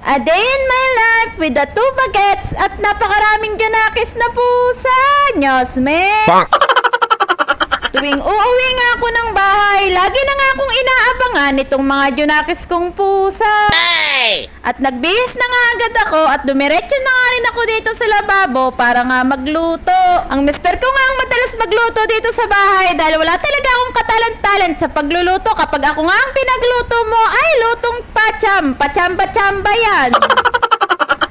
A day in my life with the 2 bagets at napakaraming Junakis na pusa. Nyosme. Tuwing uuwi nga ako ng bahay, lagi na nga akong inaabangan itong mga Junakis kong pusa. At nagbihis na nga agad ako at dumiretso na nga rin ako dito sa lababo para nga magluto. Ang mister ko nga ang madalas magluto dito sa bahay dahil wala talaga akong katalant-talent sa pagluluto. Kapag ako nga ang pinagluto mo ay lutong pachamba yan.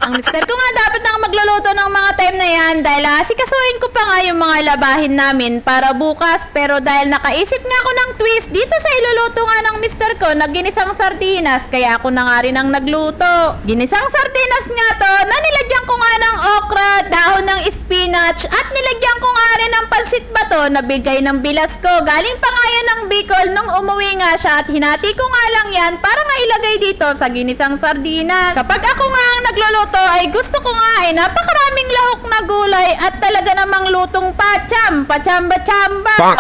Ang mister ko nga dapat na magluluto ng mga time na yan dahil asikasuhin ko pa nga yung mga labahin namin para bukas. Pero dahil nakaisip nga ako ng twist dito sa iluluto nga ng mister ko na ginisang sardinas, kaya ako na nga rin ang nagluto. Ginisang sardinas nga to na nilagyan ko nga ng okra, dahon ng spinach at nilagyan ko nga rin ng pansit bato na bigay ng bilas ko. Galing pa nga yan ng Bicol nung umuwi nga siya at hinati ko nga lang yan para nga ilagay dito sa ginisang sardinas. Kapag ako nga ang nagluluto ay gusto ko nga ay napakaraming lahok na gulay at talaga namang lutong pachamba-chamba.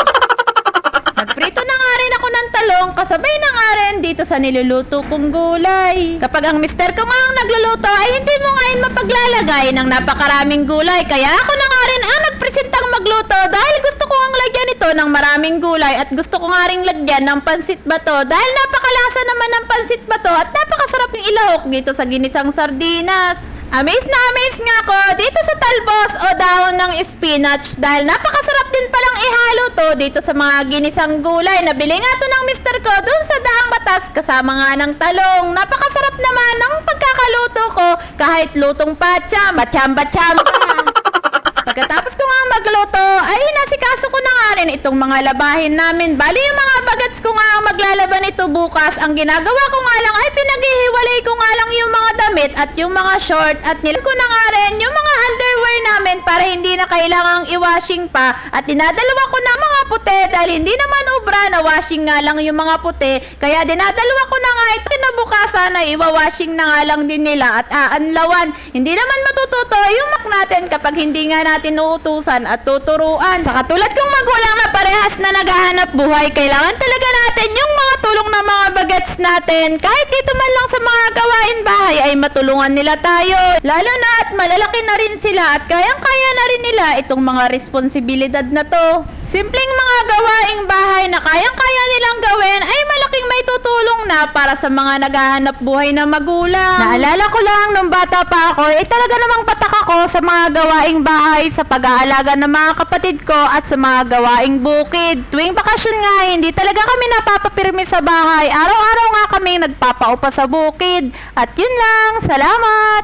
Nagprito na nga rin ako ng talong kasabay na nga rin dito sa niluluto kong gulay. Kapag ang mister ko nga ang nagluluto ay hindi mo ngayon mapaglalagay ng napakaraming gulay. Kaya ako na nga rin ang nagpresentang magluto dahil gusto ko ang lagyan ito ng maraming gulay at gusto ko nga rin lagyan ng pansit bato dahil napakalasa naman ng pansit bato at napakasarap ng ilahok dito sa ginisang sardinas. Amaze na amaze nga ako dito sa talbos o dahon ng spinach dahil napakasarap din palang ihalo to dito sa mga ginisang gulay. Nabili nga to ng mister ko dun sa Daang Batas kasama nga ng talong. Napakasarap naman ng pagkakaluto ko kahit lutong pachamba. Pagkatapos ko nga magluto, ay nasikaso ko na nga rin itong mga labahin namin. Bali yung mga bagets ko nga ang maglalaban ito bukas. Ang ginagawa ko nga lang ay pinaghihiwalay ko nga lang yung mga damit at yung mga short at nilagay ko na nga rin yung mga underwear namin para hindi na kailangang i-washing pa. At dinadalawa ko na mga puti dahil hindi naman ubra na washing nga lang yung mga puti. Kaya dinadalawa ko na nga ito kinabukasan na iwa-washing na nga lang din nila at aanlawan. Hindi naman matututo yung mak natin kapag hindi nga natin uutusan at tuturuan. Sa katulad kong magulang na parehas na naghahanap buhay, kailangan talaga natin yung mga tulong na mga bagets natin. Kahit dito man lang sa mga gawain bahay ay matulungan nila tayo. Lalo na at malalaki na rin sila at kayang-kaya na rin nila itong mga responsibilidad na to. Simpleng mga gawaing bahay na kayang-kaya nilang gawin ay malaking may tutulong na para sa mga naghahanap buhay na magulang. Naalala ko lang nung bata pa ako, talaga namang patak ako sa mga gawaing bahay sa pag-aalaga ng mga kapatid ko at sa mga gawaing bukid. Tuwing bakasyon nga, hindi talaga kami napapapirmi sa bahay. Araw-araw nga kami nagpapaupa sa bukid. At yun lang, salamat!